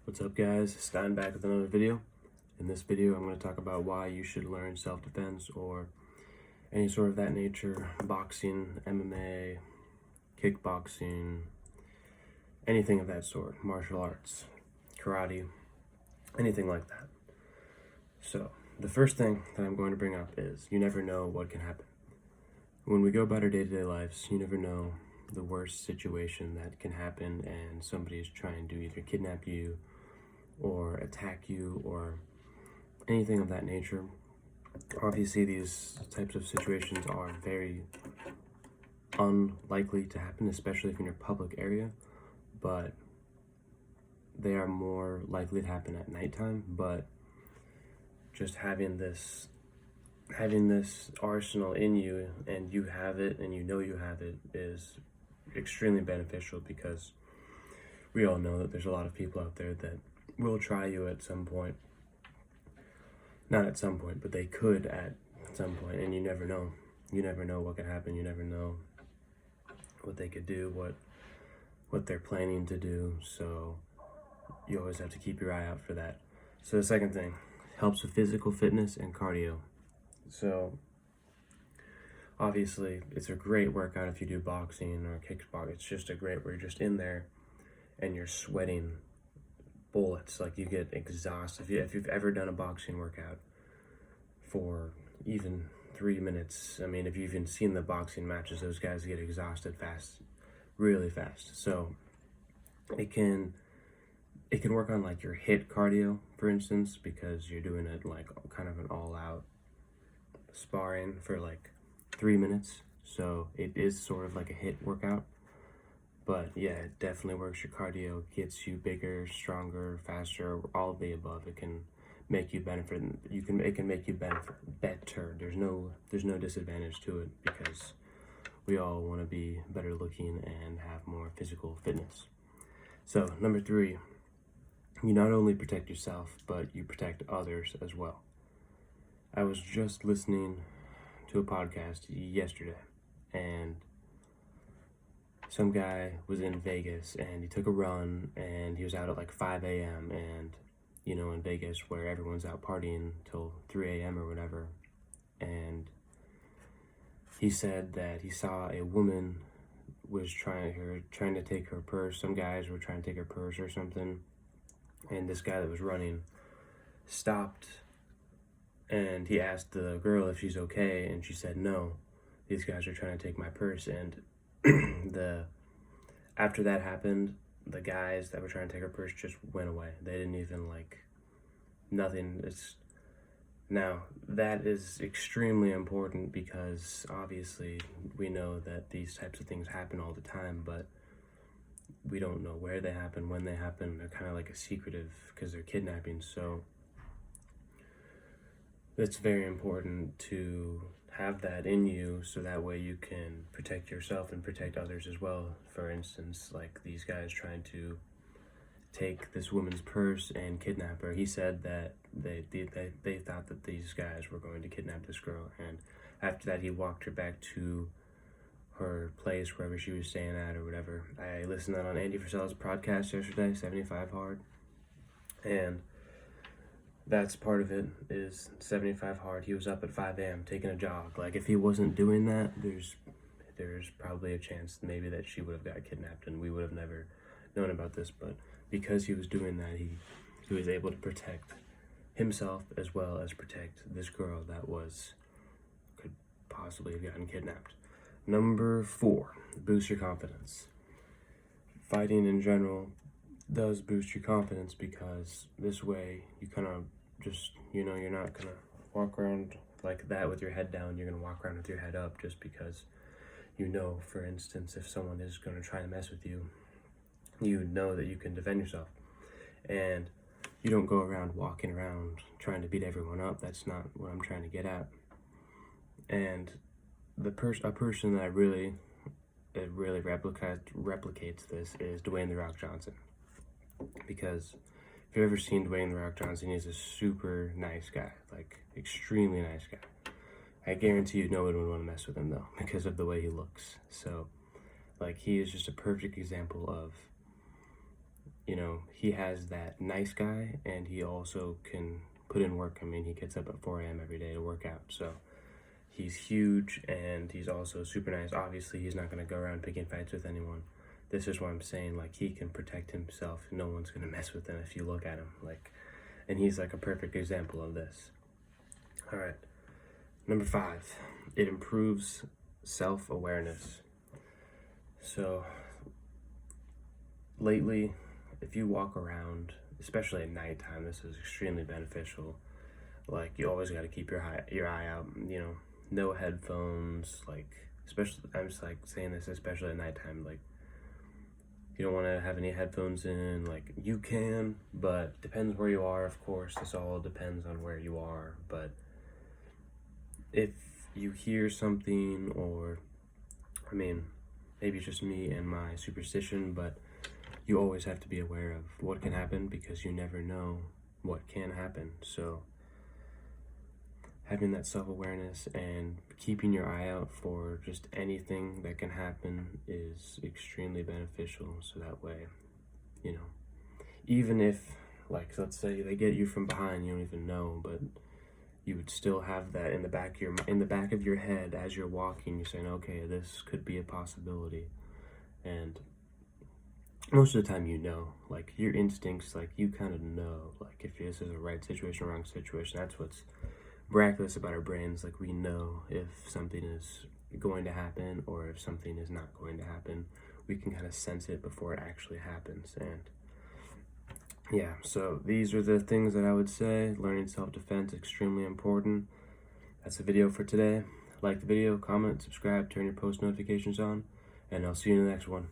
What's up guys, Stein back with another video. In this video I'm going to talk about why you should learn self-defense or any sort of that nature, boxing, MMA, kickboxing, anything of that sort, martial arts, karate, anything like that. So the first thing that I'm going to bring up is you never know what can happen. When we go about our day-to-day lives, you never know the worst situation that can happen and somebody's trying to either kidnap you or attack you or anything of that nature. Obviously these types of situations are very unlikely to happen, especially if you're in a public area, but they are more likely to happen at nighttime. But just having this arsenal in you, and you have it and you know you have it, is extremely beneficial, because we all know that there's a lot of people out there that will try you at some point. Not at some point, but they could at some point, and you never know. You never know what could happen. You never know what they could do, what they're planning to do. So you always have to keep your eye out for that. So the second thing, helps with physical fitness and cardio. So obviously it's a great workout if you do boxing or kickboxing. It's just a great, where you're just in there and you're sweating bullets, like you get exhausted. If you've ever done a boxing workout for even 3 minutes, I mean, if you've even seen the boxing matches, those guys get exhausted fast, really fast. So it can work on like your HIIT cardio, for instance, because you're doing it like kind of an all-out sparring for like 3 minutes. So it is sort of like a HIIT workout. But yeah, it definitely works your cardio, gets you bigger, stronger, faster, all of the above. It can make you benefit. It can make you benefit better. There's no disadvantage to it, because we all want to be better looking and have more physical fitness. So number 3, you not only protect yourself, but you protect others as well. I was just listening to a podcast yesterday, and some guy was in Vegas and he took a run, and he was out at like 5 a.m. and you know, in Vegas where everyone's out partying till 3 a.m. or whatever. And he said that he saw a woman was trying to take her purse. Some guys were trying to take her purse or something, and this guy that was running stopped, and he asked the girl if she's okay, and she said, no, these guys are trying to take my purse. And after that happened, the guys that were trying to take her purse just went away. They didn't even nothing. Now that is extremely important, because obviously we know that these types of things happen all the time, but we don't know where they happen, when they happen. They're kind of like a secretive, because they're kidnapping. So it's very important to have that in you, so that way you can protect yourself and protect others as well. For instance, like these guys trying to take this woman's purse and kidnap her. He said that they thought that these guys were going to kidnap this girl, and after that he walked her back to her place, wherever she was staying at or whatever. I listened on Andy Frisella's podcast yesterday, 75 Hard, and that's part of it, is 75 Hard. He was up at 5 a.m. taking a jog. Like, if he wasn't doing that, there's probably a chance maybe that she would have got kidnapped and we would have never known about this. But because he was doing that, he was able to protect himself as well as protect this girl that could possibly have gotten kidnapped. Number 4, boost your confidence. Fighting in general does boost your confidence, because this way you kind of just, you know, you're not gonna walk around like that with your head down. You're gonna walk around with your head up, just because you know, for instance, if someone is gonna try to mess with you, you know that you can defend yourself, and you don't go around walking around trying to beat everyone up. That's not what I'm trying to get at. And a person that really replicates this is Dwayne "The Rock" Johnson. Because if you've ever seen Dwayne "The Rock" Johnson, he's a super nice guy, like extremely nice guy. I guarantee you no one would want to mess with him though, because of the way he looks. So like, he is just a perfect example of you know, he has that nice guy, and he also can put in work. I mean, he gets up at 4 a.m. every day to work out, so he's huge, and he's also super nice. Obviously, he's not going to go around picking fights with anyone. This is what I'm saying, like, he can protect himself. No one's going to mess with him if you look at him, like, and he's like a perfect example of this. All right, number 5, it improves self-awareness. So lately, if you walk around, especially at nighttime, this is extremely beneficial. Like, you always got to keep your eye out, you know, no headphones, like, especially, I'm just like saying this, especially at nighttime, like, you don't want to have any headphones in. Like, you can, but depends where you are, of course. This all depends on where you are. But if you hear something, or, I mean, maybe it's just me and my superstition, but you always have to be aware of what can happen, because you never know what can happen. So having that self-awareness and keeping your eye out for just anything that can happen is extremely beneficial. So that way, you know, even if, like, let's say they get you from behind, you don't even know, but you would still have that in the back of your head as you're walking. You're saying, okay, this could be a possibility. And most of the time, you know, like, your instincts, like, you kind of know, like, if this is a right situation or wrong situation. That's what's miraculous about our brains. Like, we know if something is going to happen or if something is not going to happen. We can kind of sense it before it actually happens. And yeah, so these are the things that I would say. Learning self-defense, extremely important. That's the video for today. Like the video, comment, subscribe, turn your post notifications on, and I'll see you in the next one.